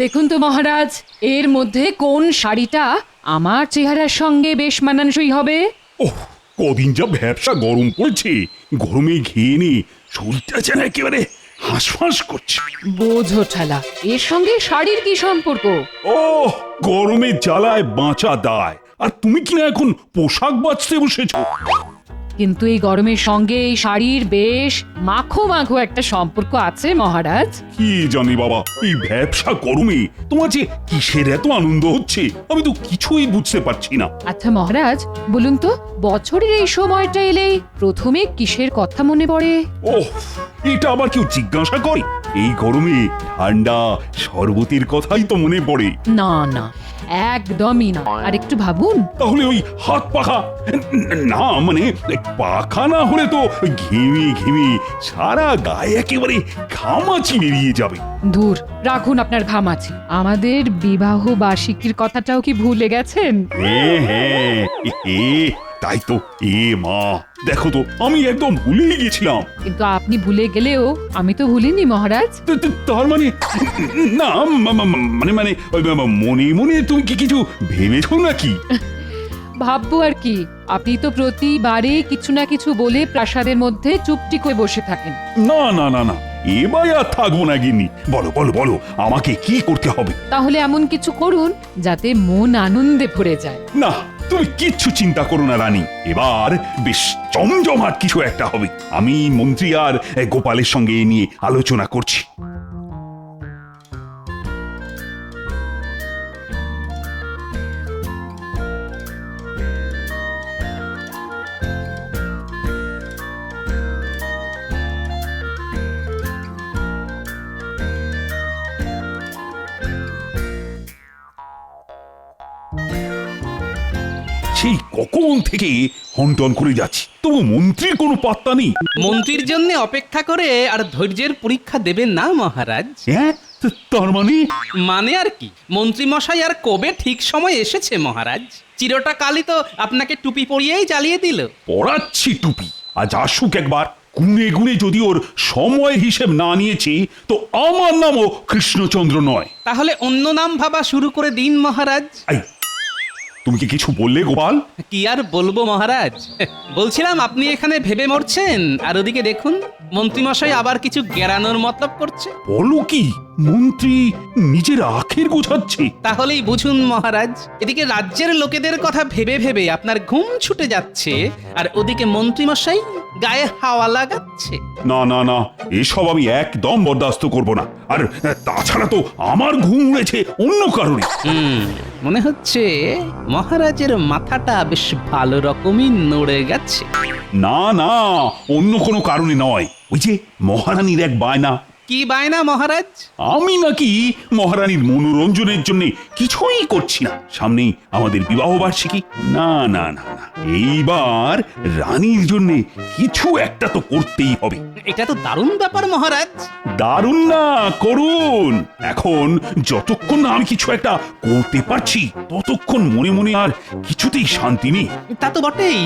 দেখুন তো মহারাজ, এর মধ্যে কোন শাড়িটা আমার চেহারার সঙ্গে বেশ মানানসই হবে? ওহ, কদিন যা ব্যবসা গরম পড়ছে, গরমে ঘেয়ে নি শরীরটা যেন একেবারে হাঁসফাঁস করছে। বোঝো ঠালা, এর সঙ্গে শাড়ির কি সম্পর্ক? ও, গরমের জ্বালায় বাঁচা দায়, আর তুমি কিনা এখন পোশাক বাঁচতে বসেছো। কিন্তু এই গরমের সঙ্গে এই শাড়ির বেশ মাখো মাখো একটা সম্পর্ক আছে মহারাজ। কি জানি বাবা, এই ব্যবসা গরমে তোমার যে কিসের এত আনন্দ হচ্ছে আমি তো কিছুই বুঝতে পারছি না। আচ্ছা মহারাজ, বলুন তো, বছরের এই সময়টা এলেই প্রথমে কিসের কথা মনে পড়ে? ওহ, এটা আবার কেউ জিজ্ঞাসা করে? এই গরমে ঠান্ডা শরবতের কথাই তো মনে পড়ে। না না, একদমই না। আর একটু ভাবুন। তাহলে ওই হাত পাখা? না মানে পাখা না হলে তো ঘেমে ঘেমে সারা গায়ে একেবারে ঘামাচি বেরিয়ে যাবে। দূর রাখুন আপনার ঘামাচি, আমাদের বিবাহ বার্ষিকীর কথাটাও কি ভুলে গেছেন? হ্যাঁ হ্যাঁ, তাই তো। এ মা, দেখো তো আমি একদম ভুলেই গেছিলাম। কিন্তু আপনি ভুলে গেলেও আমি তো ভুলিনি মহারাজ। তার মানে না, মানে মানে ওই মনে মনে তুমি কি কিছু ভেবেছো নাকি? ভাববো আর কি, আপনি তো প্রতিবারে কিছু না কিছু বলে প্রাসাদের মধ্যে চুপটি করে বসে থাকেন। না না না না, এবার আর থাকবো না গিন্নি। বলো বলো বলো, আমাকে কি করতে হবে? তাহলে এমন কিছু করুন যাতে মন আনন্দে ভরে যায়। না, তুমি কিচ্ছু চিন্তা করো না রানী, এবার বেশ জমজমাট কিছু একটা হবে। আমি মন্ত্রী আর গোপালের সঙ্গে এ নিয়ে আলোচনা করছি। সেই কখন থেকে হন্টন করে যাচ্ছি, তবু মন্ত্রীর কোনো পাত্তা নেই। মন্ত্রীর জন্য অপেক্ষা করে আর ধৈর্যের পরীক্ষা দেবেন না মহারাজ। হ্যাঁ, তার মানে? মানে আর কি, মন্ত্রী মশাই আর কবে ঠিক সময় এসেছে মহারাজ। চিরটা কালই তো আপনাকে টুপি পরিয়েই জ্বালিয়ে দিল। পড়াচ্ছি টুপি, আজ আসুক একবার। গুনে গুনে যদি ওর সময় হিসেব না নিয়েছি তো আমার নামও কৃষ্ণচন্দ্র নয়। তাহলে অন্য নাম ভাবা শুরু করে দিন মহারাজ। এই, তুমি কি কিছু বললে গোপাল? কি আর বলবো মহারাজ, বলছিলাম আপনি এখানে ভেবে মরছেন আর ওদিকে দেখুন মন্ত্রীমশাই আবার কিছু গেরানোর মতলব করছে। বলো কি, মন্ত্রী নিজের আখের গোছাচ্ছে? তাহলেই বুঝুন মহারাজ, এদিকে রাজ্যের লোকেদের কথা ভেবে ভেবে আপনার ঘুম ছুটে যাচ্ছে আর ওদিকে মন্ত্রীমশাই গায়ে হাওয়া লাগাচ্ছে। না না না, এসব আমি একদম বরদাস্ত করব না। আর তাছাড়া তো আমার ঘুম উড়েছে অন্য কারণে। মনে হচ্ছে মহারাজের মাথাটা বেশ ভালো রকমই নড়ে গেছে। না না, অন্য কোনো কারণে নয়। ওই যে মহারানীর এক বায়না। কি বায়না মহারাজ? আমি নাকি মহারানীর মনোরঞ্জনের জন্য কিছুই করছি না। সামনেই আমাদের বিবাহ বার্ষিকী। না না না না, এইবার রানীর জন্য কিছু একটা তো করতেই হবে। এটা তো দারুণ ব্যাপার মহারাজ। দারুণ না, করুন। এখন যতক্ষণ না আমি কিছু একটা করতে পারছি ততক্ষণ মনে মনে আর কিছুতেই শান্তি নেই। তা তো বটেই,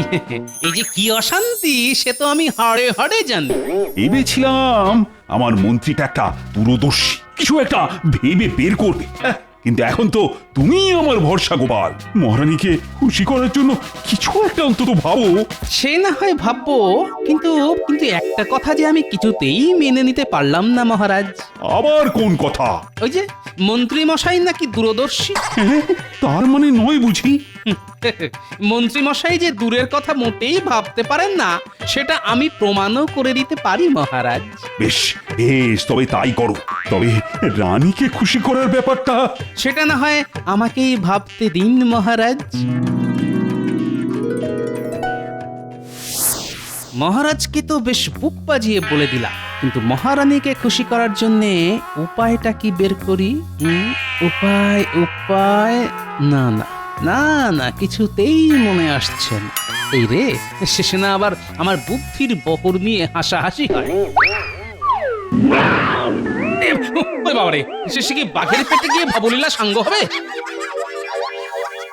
এই যে কি অশান্তি সে তো আমি হাড়ে হাড়ে জানি। ভেবেছিলাম আমার মন্ত্রীটা একটা দূরদর্শী, কিছু একটা ভেবে বের করবে। কিন্তু এখন তো তুমি আমার ভরসা গোপাল। মহারানীকে খুশি করার জন্য কিছু একটা অন্তত ভাবো। সে না হয় ভাববো, কিন্তু কিন্তু একটা কথা যে আমি কিছুতেই মেনে নিতে পারলাম না মহারাজ। আবার কোন কথা? ওই যে মন্ত্রী মশাই নাকি দূরদর্শী। তার মানে নয় বুঝি? মন্ত্রী মশাই যে দূরের কথা মোটেই ভাবতে পারেন না সেটা আমি প্রমাণও করে দিতে পারি মহারাজ। বেশ বেশ, তবে তাই করো। তবে রানীকে খুশি করার ব্যাপারটা? সেটা না হয় আমাকেই ভাবতে দিন মহারাজ। মহারাজকে তো বেশ বুক বাজিয়ে বলে দিলাম, কিন্তু মহারানীকে খুশি করার জন্য উপায়টা কি বের করি? উপায় উপায় না না না না, কিছুতেই মনে আসছে না। এই রে, শেষে না আবার আমার বুদ্ধির বহর নিয়ে হাসাহাসি হয়। ওই বাবারে, শেষে কি বাঘের পেটে গিয়ে ভবলীলা সাঙ্গ হবে?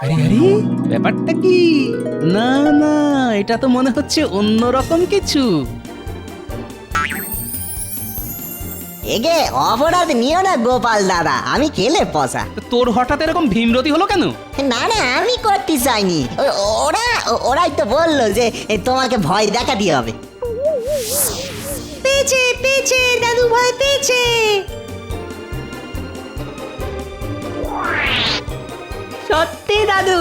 আরে আরে, ব্যাপারটা কি? না না, এটা তো মনে হচ্ছে অন্যরকম কিছু। এগে অপরাধ নিও না গোপাল দাদা, আমি খেলে পসা। তো তোর হঠাৎ এরকম ভীমরতি হলো কেন? না না, আমি করতে চাইনি, ওরাই তো বললো যে তোমাকে ভয় দেখাতে হবে। পেয়েছে পেয়েছে দাদু, ভয় পেয়েছে। সত্যি দাদু,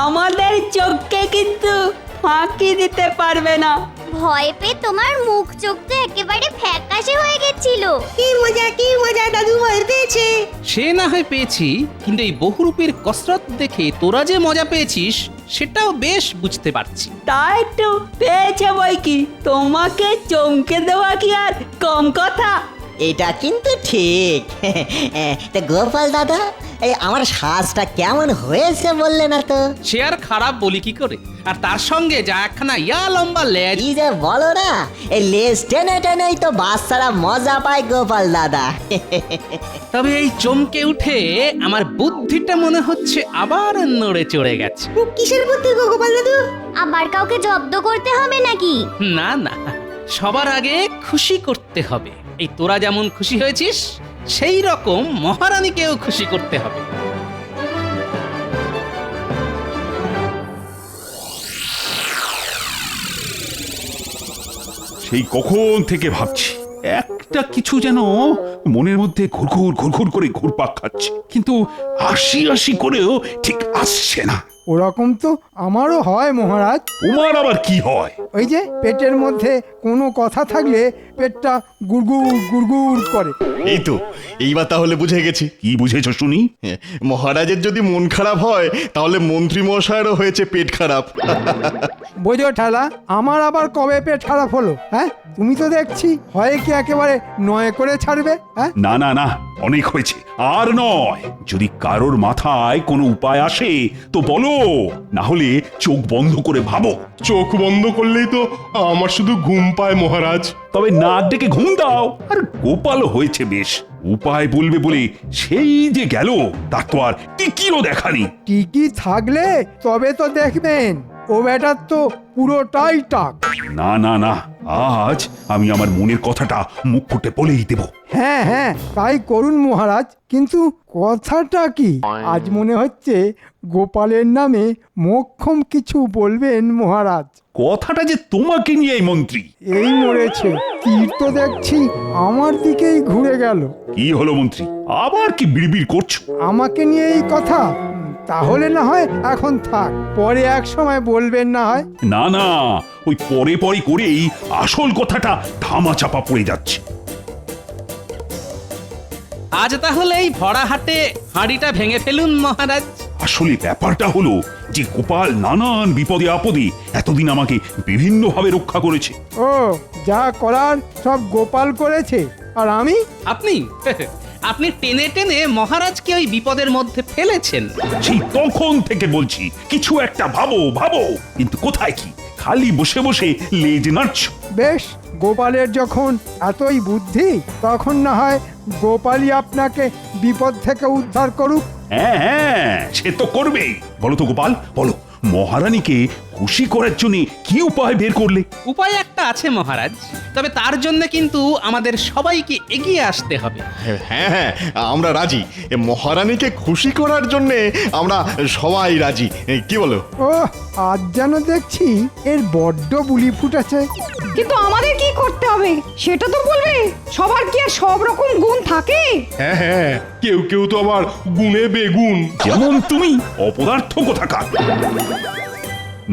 আমাদের চোখকে কিন্তু ফাঁকি দিতে পারবে না। ভয় পেয়ে তোমার মুখ চোখ তো একেবারে ফ্যাকাশে হয়ে গেছিল। কি মজা দাদু, ভয় পেয়েছে। সে না হয় পেয়েছি, কিন্তু এই বহুরূপীর কসরত দেখে তোরা যে মজা পেয়েছিস সেটাও বেশ বুঝতে পারছি। তা একটু পেয়েছে বই কি, তোমাকে চমকে দেওয়া কি আর কম কথা? এটা কিন্তু ঠিক। তা গোপাল দাদা, এই আমার সাজটা কেমন হয়েছে বললে না তো? সে আর খারাপ বলি কি করে, আর তার সঙ্গে যা একখানা ইয়া লম্বা লেজ। এই যে বলো না, এই লেজ টেনে টেনেই তো বাচ্চারা মজা পায় গোপাল দাদা। তবে এই চমকে উঠে আমার বুদ্ধিটা মনে হচ্ছে আবার নড়ে চড়ে গেছে। কিসের বুদ্ধি গো গোপাল দাদু? আবার কাউকে জব্দ করতে হবে নাকি? না না, সবার আগে খুশি করতে হবে। এই তোরা যেমন খুশি হয়েছিস সেই রকম মহারানীকেও খুশি করতে হবে। সেই কখন থেকে ভাবছি একটা কিছু যেন মনের মধ্যে ঘুরঘুর ঘুরঘুর করে ঘুরপাক খাচ্ছে, কিন্তু আশি আশি করেও ঠিক আসছে না। ওরকম তো আমারও হয় মহারাজ। তোমার আবার কি হয়? ওই যে পেটের মধ্যে কোনো কথা থাকলে পেটটা গুড়গুড় গুড়গুড় করে। এই তো, এইবার তাহলে বুঝে গেছি। কি বুঝেছো শুনি? মহারাজের যদি মন খারাপ হয় তাহলে মন্ত্রী মশাইয়েরও হয়েছে পেট খারাপ। বোঝো ঠেলা, আমার আবার কবে পেট খারাপ হলো? হ্যাঁ, তুমি তো দেখছি হয় কি একেবারে নয় করে ছাড়বে। হ্যাঁ, না না না, অনেক হয়েছে, আর নয়। যদি কারোর মাথায় কোনো উপায় আসে তো বলো, না হলে চোখ বন্ধ করে ভাবো। চোখ বন্ধ করলেই তো আমার শুধু ঘুম পায় মহারাজ। তবে নাক ডেকে ঘুম দাও। আর গোপাল হয়েছে বেশ, উপায় বলবে বলে সেই যে গেল, তার তো আর টিকিও দেখানি। টিকি থাকলে তবে তো দেখবেন, ও বেটার তো পুরোটাই টাক। না না না, আজ আমি আমার মনের কথাটা মুখ ফুটে বলেই দেব। হ্যাঁ হ্যাঁ, তাই করুন মহারাজ। কিন্তু কথাটা কি? আজ মনে হচ্ছে গোপালের নামে মোক্ষম কিছু বলবেন মহারাজ। কথাটা যে তোমাকে নিয়ে মন্ত্রী। এই মরেছে, তীর তো দেখছি আমার দিকেই ঘুরে গেল। কি হলো মন্ত্রী, আবার কি বিড়বিড় করছো? আমাকে নিয়ে এই কথা? তাহলে না হয় এখন থাক, পরে এক সময় বলবেন না হয়। না না, ওই পরে পরে করেই আসল কথাটা ধামা চাপা পড়ে যাচ্ছে। আজ তাহলে এই ভরা হাটে হাঁড়িটা ভেঙে ফেলুন মহারাজ। আসলে ব্যাপারটা হলো যে গোপাল নানান বিপদে আপদে এতদিন আমাকে বিভিন্নভাবে রক্ষা করেছে। ও, যা করার সব গোপাল করেছে, আর আমি? আপনি আপনি টেনে টেনে মহারাজকে ওই বিপদের মধ্যে ফেলেছেন। সেই তখন থেকে বলছি কিছু একটা ভাবো ভাবো, কিন্তু কোথায় কি, খালি বসে বসে লেজ নাড়ছ। বেশ, গোপালের যখন এতই বুদ্ধি, তখন না হয় গোপালই আপনাকে বিপদ থেকে উদ্ধার করুক। হ্যাঁ হ্যাঁ, সে তো করবেই। বলো তো গোপাল, বলো, মহারানীকে খুশি করার জন্য কি উপায় বের করলে? উপায় একটা আছে মহারাজ, তবে তার জন্য কিন্তু আমাদের সবাইকে এগিয়ে আসতে হবে। হ্যাঁ হ্যাঁ, আমরা রাজি। মহারানীকে খুশি করার জন্যে আমরা সবাই রাজি। কি বলো? ও, আজ যেন দেখছি এর বড্ড বুলি ফুটেছে। কিন্তু আমাদের কি করতে হবে সেটা তো বলবে। সবার কি আর সব রকম গুণ থাকে? হ্যাঁ হ্যাঁ, কেউ কেউ তো আবার গুণে বেগুন। যেমন তুমি, অপদার্থ কোথাকার।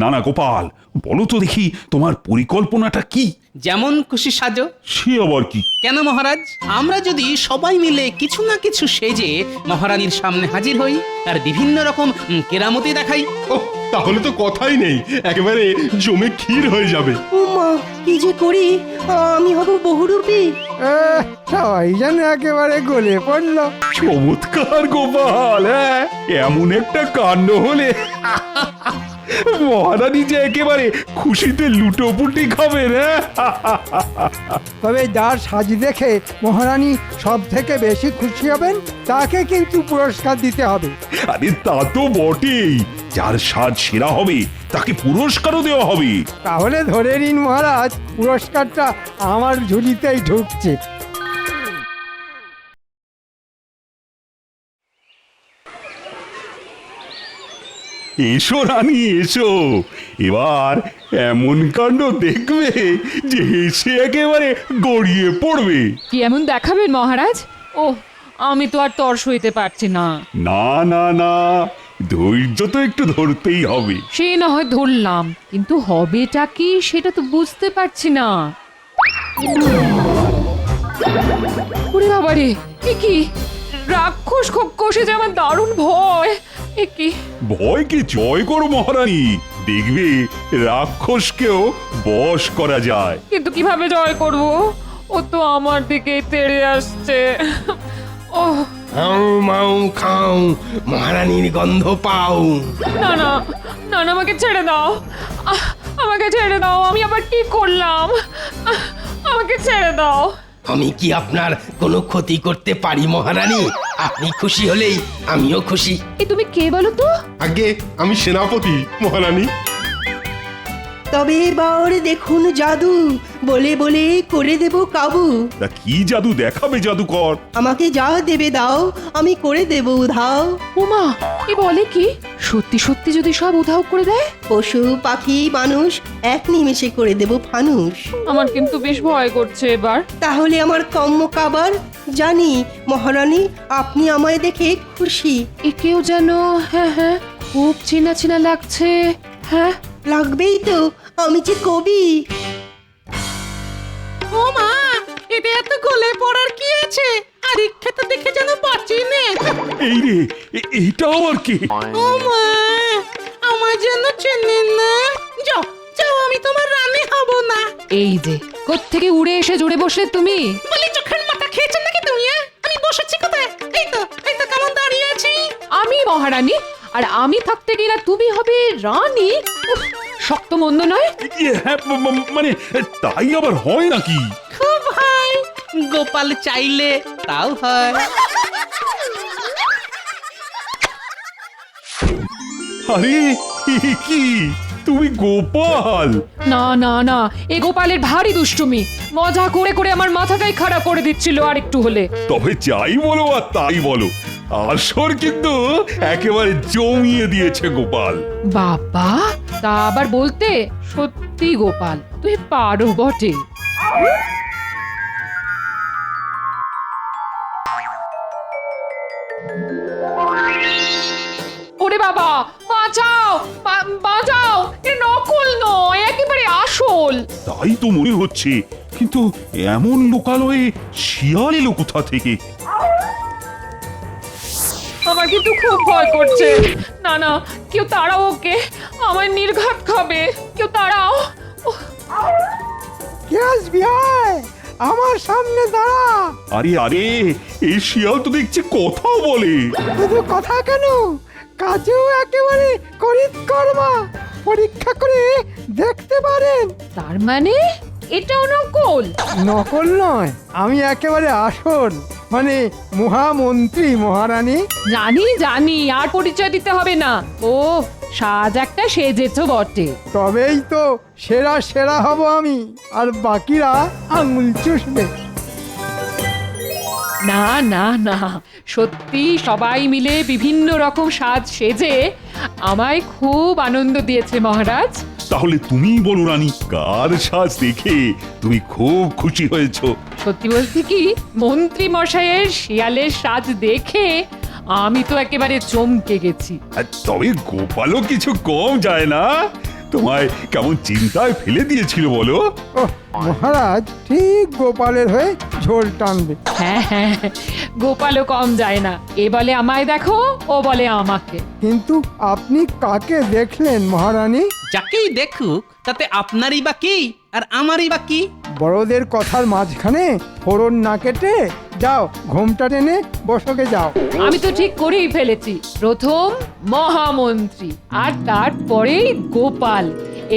না না গোপাল, বলো তো দেখি তোমার পরিকল্পনাটা কি? যেমন খুশি সাজো। সে আবার কি? কেন মহারাজ, আমরা যদি সবাই মিলে কিছু না কিছু সেজে মহারানীর সামনে হাজির হই আর বিভিন্ন রকম কেরামতি দেখাই। ওহ, তাহলে তো কথাই নেই, একেবারে জমে ক্ষীর হয়ে যাবে। উমা, কি যে করি, আমি হব বহুরূপী। সবাই যেন একেবারে গলে পড়লো। চমৎকার গোপাল, হ্যাঁ, এমন একটা কাণ্ড হলে মহারানী যে একেবারে খুশিতে লুটোপুটি খাবেন। তবে যার সাজ দেখে মহারানী সব থেকে বেশি খুশি হবেন, তাকে কিন্তু পুরস্কার দিতে হবে। আরে তা তো বটেই, যার সাজ সেরা হবে তাকে পুরস্কারও দেওয়া হবে। তাহলে ধরে নিন মহারাজ, পুরস্কারটা আমার ঝুলিতেই ঢুকছে। এসো রানী এসো, এবার এমন কাণ্ড দেখবে যে হেসে একেবারে গড়িয়ে পড়বে। কি এমন দেখাবেন মহারাজ? ও, আমি তো আর তর সইতে পারছি না। না না না, ধৈর্য তো একটু ধরতেই হবে। সে না হয় ধরলাম, কিন্তু হবেটা কি সেটা তো বুঝতে পারছি না। ওরে বাবারে, এ কি রাক্ষস কষে যে আমার দারুণ ভয়। এ কি ভয়কে জয় করো মহারানী, দেখবে রাক্ষসকেও বশ করা যায়। কিন্তু কিভাবে জয় করব? ও তো আমার দিকে তেড়ে আসছে। ও খাও মাও খাও, মহারানীর গন্ধ পাও। না না না না, আমাকে ছেড়ে দাও, আমাকে ছেড়ে দাও। আমি আবার কি করলাম? আমাকে ছেড়ে দাও। আমি কি আপনার কোনো ক্ষতি করতে পারি মহারানী? আপনি খুশি হলেই আমিও খুশি। এ তুমি কে বলো তো? আগে আমি সেনাপতি মহারানী। তবে এবার দেখুন জাদু, বলে বলে করে দেব কাবু। তা কি জাদু দেখাবে জাদুকর? আমাকে যা দেবে দাও, আমি করে দেব উধাও। উমা, এ বলে কি? সত্যি সত্যি যদি সব উধাও করে দেয়? পশু পাখি মানুষ এক নিমেষে করে দেব ফানুষ। আমার কিন্তু বেশ ভয় করছে এবার। তাহলে আমার কম্ম কাবার, জানি মহারানী আপনি আমায় দেখে খুশি। একেও যেন হ্যাঁ হ্যাঁ খুব চেনা চেনা লাগছে। হ্যাঁ লাগবেই তো, আমি যে কবি। ও মা, এটা এত গলে পড়ার কি আছে? আর ইচ্ছেটা দেখে যেন বাঁচি নে। এই রে, এইটা আবার কে? ও মা, আমার যেন চেনেন না। যাও যাও, আমি তোমার রানী হব না। এই যে কোত্থেকে উড়ে এসে জুড়ে বসলে তুমি? বলি চোখের মাথা খেয়েছেন নাকি তুমি? আমি বসেছি কোথায়? এই তো কেমন দাঁড়িয়ে আছি। আমি মহারানী, আর আমি থাকতে গেলে তুমি হবে রানী? উফ, শক্ত মন্দ নয়। হ্যাঁ, মানে তাই আবার হয় নাকি? খুব হয়, গোপাল চাইলে তাও হয়। আরে এ কি, তুমি গোপাল? না না না, এ গোপালের ভারী দুষ্টুমি। মজা করে করে আমার মাথাটাই খারাপ করে দিচ্ছিল আর একটু হলে। তবে যাই বলো আর তাই বলো, আসর কিন্তু একেবারে জমিয়ে দিয়েছে গোপাল। বাবা, তা আবার বলতে? সত্যি গোপাল, তুই পারো বটে। ওরে বাবা, বাঁচাও বাঁচাও, এ নকল নয়, একেবারে আসল। তাই তো মনে হচ্ছে, কিন্তু এমন লোকালয়ে শিয়াল এলো কোথা থেকে? আমার কিন্তু খুব ভয় করছে। না না, কেউ তাড়াও ওকে, আমার নির্ঘাত খাবে। কেউ তাড়াও। কে আসবি আয়, আমার সামনে দাঁড়া। আরে আরে, এই শিয়াল তো দেখছি কথাও বলে। শুধু কথা কেন, কাজেও একেবারে করিতকর্মা। পরীক্ষা করে দেখতে পারেন। তার মানে এটাও নকল? নকল নয়, আমি একেবারে আসল, মানে মহামন্ত্রী মহারানী। জানি জানি, আর পরিচয় দিতে হবে না। ও, সাজ একটা সেজেছো বটে। তবেই তো সেরা সেরা হব আমি, আর বাকিরা আঙুল চুষবে। না না না, সত্যি সবাই মিলে বিভিন্ন রকম সাজ সেজে আমায় খুব আনন্দ দিয়েছে মহারাজ। তাহলে তুমি বলো রানী, কার সাজ দেখে তুমি খুব খুশি হয়েছো? সত্যি বলতে কি, মন্ত্রী মশাইয়ের শিয়ালের সাজ দেখে আমি তো একেবারে চমকে গেছি। আর তবে গোপালও কিছু কম যায় না, তোমায় কেমন চিন্তায় ফেলে দিয়েছিল বলো? ওহ, মহারাজ ঠিক গোপালের হয়ে ঝোল টানবে। হ্যাঁ হ্যাঁ, গোপালও কম যায় না। এ বলে আমায় দেখো, ও বলে আমাকে। কিন্তু আপনি কাকে দেখলেন মহারানী? যাকেই দেখুক তাতে আপনারই বা কি আর আমারই বা কি? বড়দের কথার মাঝখানে ফোড়ন না কেটে যাও, ঘোমটা টেনে বসকে যাও। আমি তো ঠিক করেই ফেলেছি, প্রথম মহামন্ত্রী আর তারপরেই গোপাল।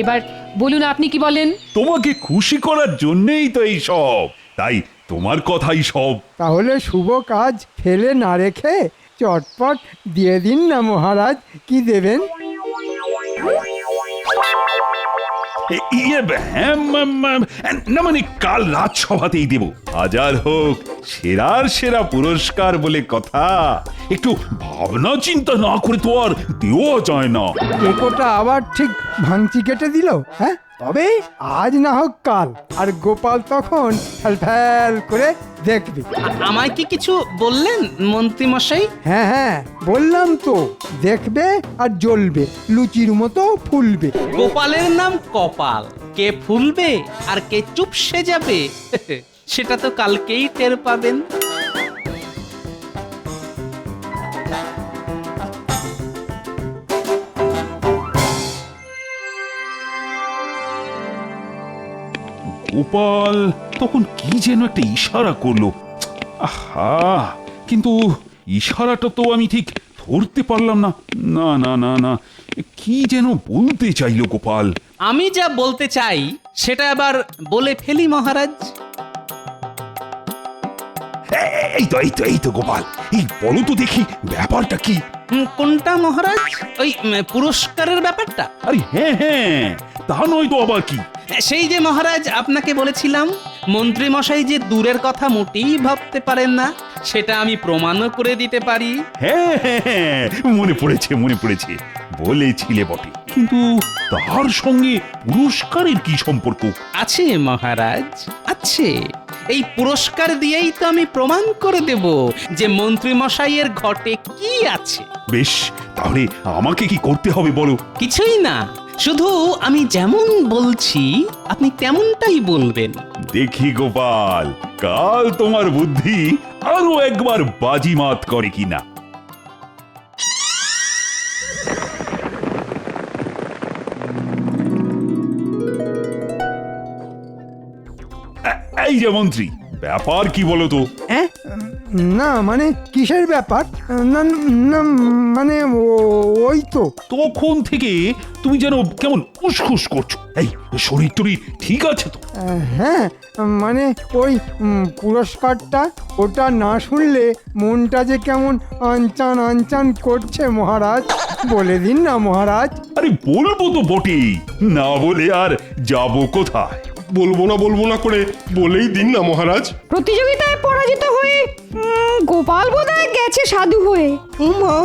এবার বলুন আপনি কি বলেন? তোমাকে খুশি করার জন্যই তো এই সব, তাই তোমার কথাই সব। তাহলে শুভ কাজ ফেলে না রেখে চটপট দিয়ে দিন না মহারাজ, কি দেবেন? হ্যাঁ, না মানে কাল রাত সভাতেই দেব। হাজার হোক সেরার সেরা পুরস্কার বলে কথা, একটু ভাবনা চিন্তা না করে তো আর দেওয়া যায় না। একোটা আবার ঠিক ভাঙচি কেটে দিল। হ্যাঁ, তবে আজ না হোক কাল, আর গোপাল তখন ফ্যাল করে দেখবে। আমায় কি কিছু বললেন মন্ত্রী মশাই? হ্যাঁ হ্যাঁ, বললাম তো, দেখবে আর জ্বলবে, লুচির মতো ফুলবে। গোপালের নাম কপাল, কে ফুলবে আর কে চুপসে যাবে সেটা তো কালকেই টের পাবেন। গোপাল তখন কি যেন একটা ইশারা করলো। আহা, কিন্তু ইশারাটা তো আমি ঠিক ধরতে পারলাম না। না না না না, কি যেন বলতে চাইলো গোপাল। আমি যা বলতে চাই সেটা আবার বলে ফেলি মহারাজ। এই তো গোপাল, এই বলো তো দেখি ব্যাপারটা কি। কোনটা মহারাজ? ওই পুরস্কারের ব্যাপারটা? আরে হ্যাঁ হ্যাঁ, তা নয় তো আবার কি। সেই যে মহারাজ আপনাকে বলেছিলাম মন্ত্রী মশাই যে দূরের কথা মোটেই ভাবতে পারেন না, সেটা আমি প্রমাণও করে দিতে পারি। হ্যাঁ হ্যাঁ হ্যাঁ, মনে পড়েছে, বলেছিলে বটে, কিন্তু তার সঙ্গে পুরস্কারের কি সম্পর্ক? আছে মহারাজ, আছে। এই পুরস্কার দিয়েই তো আমি প্রমাণ করে দেব যে মন্ত্রী মশাইয়ের ঘটে কি আছে। বেশ, তাহলে আমাকে কি করতে হবে বলো? কিছুই না, শুধু আমি যেমন বলছি আপনি তেমনটাই বলবেন। দেখি গোপাল, কাল তোমার বুদ্ধি আরো একবার বাজিমাত করে কিনা। এই যে মন্ত্রী, ব্যাপার কি বলো তো? না মানে কিসের ব্যাপার? না না মানে ওই তো। তখন থেকে তুমি যেন কেমন উসখুস করছো। এই শরীর টরীর ঠিক আছে তো? হ্যাঁ, মানে ওই পুরস্কারটা, ওটা না শুনলে মনটা যে কেমন আনচান আনচান করছে মহারাজ। বলে দিন না মহারাজ। আরে বলবো তো বটেই, না বলে আর যাবো কোথায়? বলবো না করে বলেই দিন না মহারাজ। প্রতিযোগিতায় পরাজিত হয়ে গোপাল বোধহয় গেছে সাধু হয়ে। মা,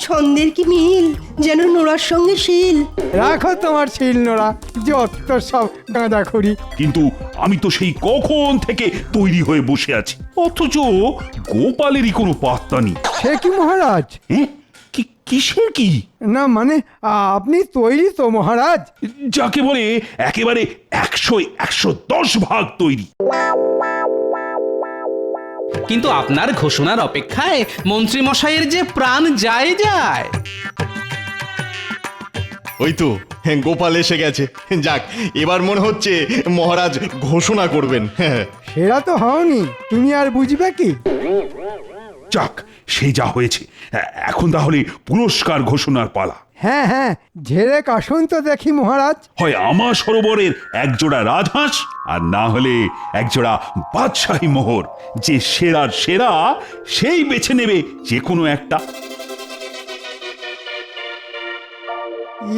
ছন্দের কি মিল, যেন নোড়ার সঙ্গে শিল। রাখো তোমার শিল নোড়া, যত সব গাঁদাখড়ি। কিন্তু আমি তো সেই কখন থেকে তৈরি হয়ে বসে আছি, অথচ গোপালেরই কোনো পাত্তা নেই। সে কি মহারাজ? কিসের কি? না মানে আপনি তৈরি তো মহারাজ? যাকে বলে একেবারে 100-110 ভাগ তৈরি। কিন্তু আপনার ঘোষণার অপেক্ষায় মন্ত্রী মশাইয়ের যে প্রাণ যায়। ওই তো গোপাল এসে গেছে। যাক, এবার মনে হচ্ছে মহারাজ ঘোষণা করবেন। হ্যাঁ, সেটা তো হওনি, তুমি আর বুঝবে কি? যাক, সে যা হয়েছে, এখন তাহলে পুরস্কার ঘোষণার পালা। হ্যাঁ হ্যাঁ, ঝেড়ে কাশুন তো দেখি মহারাজ। হয় আমার সরোবরের একজোড়া রাজহাঁস, আর না হলে একজোড়া বাদশাহী মোহর। যে সেরার সেরা সেই বেছে নেবে যে কোনো একটা।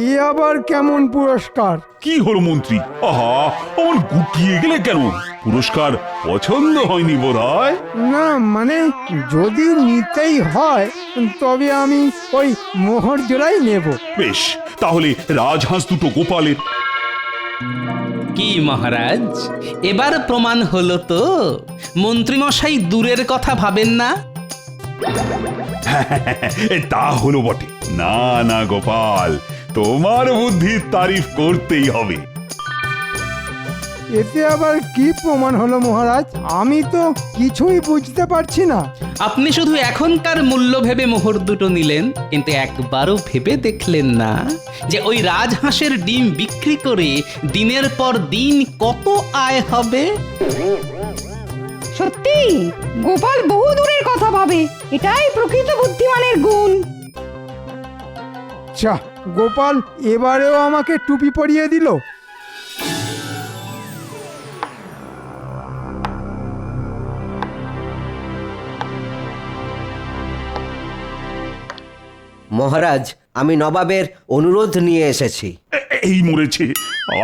এ আবার কেমন পুরস্কার? কি হলো মন্ত্রী? আহা, আমার গুটিয়ে গেলে কেন? পুরস্কার পছন্দ হয়নি বোধহয়? না মানে যদি নিতেই হয় তবে আমি ওই মোহর জোড়াই নেব। বেশ, তাহলে রাজহাঁস দুটো গোপালের। কি মহারাজ, এবার প্রমাণ হলো তো মন্ত্রী মশাই দূরের কথা ভাবেন না। তা হলো বটে। না না গোপাল, তোমার বুদ্ধির তারিফ করতেই হবে। এতে আবার কি প্রমাণ হলো মহারাজ? আমি তো কিছুই বুঝতে পারছি না। আপনি শুধু এখনকার মূল্য ভেবে মোহর দুটো নিলেন, কিন্তু একবারও ভেবে দেখলেন না যে ওই রাজহাঁসের ডিম বিক্রি করে দিনের পর দিন কত আয় হবে। সত্যি গোপাল বহু দূরের কথা ভাবে, এটাই প্রকৃত বুদ্ধিমানের গুণ। চা, গোপাল এবারেও আমাকে টুপি পরিয়ে দিল। মহারাজ, আমি নবাবের অনুরোধ নিয়ে এসেছি। এই মরেছে,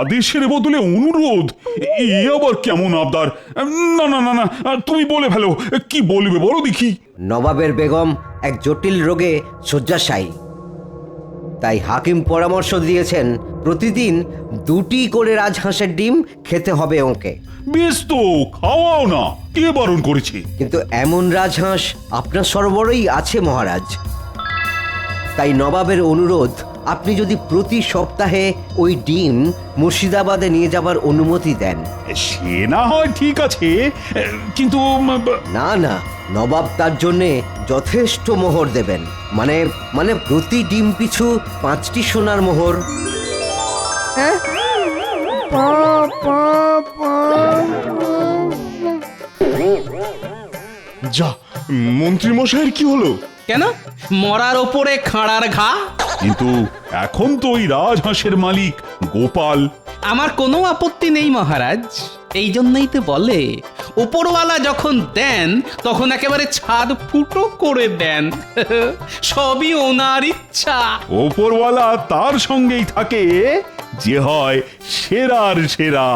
আদেশের বদলে অনুরোধ, এ আবার কেমন আবদার? না না না না, তুমি বলে ফেলো, কি বলবে বলো দেখি। নবাবের বেগম এক জটিল রোগে শয্যাশায়ী, তাই হাকিম পরামর্শ দিয়েছেন প্রতিদিন 2টি করে রাজহাঁসের ডিম খেতে হবে ওকে। বেশ তো, খাওয়াও না, কে বারণ করেছে? কিন্তু এমন রাজহাঁস আপনার সরবরাহই আছে মহারাজ। তাই নবাবের অনুরোধ, আপনি যদি প্রতি সপ্তাহে ওই ডিম মুর্শিদাবাদে নিয়ে যাবার অনুমতি দেন। সে না হয় ঠিক আছে, কিন্তু না না, নবাব তার জন্যে যথেষ্ট মোহর দেবেন, মানে প্রতি ডিম পিছু 5টি সোনার মোহর। হ্যাঁ? পা, পা, পা, যা, মন্ত্রী মশাইয়ের কি হলো? কেন মরার ওপরে খাঁড়ার ঘা? কিন্তু এখন তো ওই রাজহাঁসের মালিক গোপাল। আমার কোনো আপত্তি নেই মহারাজ, এই জন্যই তো বলে উপরওয়ালা যখন দেন তখন একেবারে ছাদ ফুটো করে দেন। সবই ওনার ইচ্ছা। ওপরওয়ালা তার সঙ্গেই থাকে যে হয় সেরার সেরা।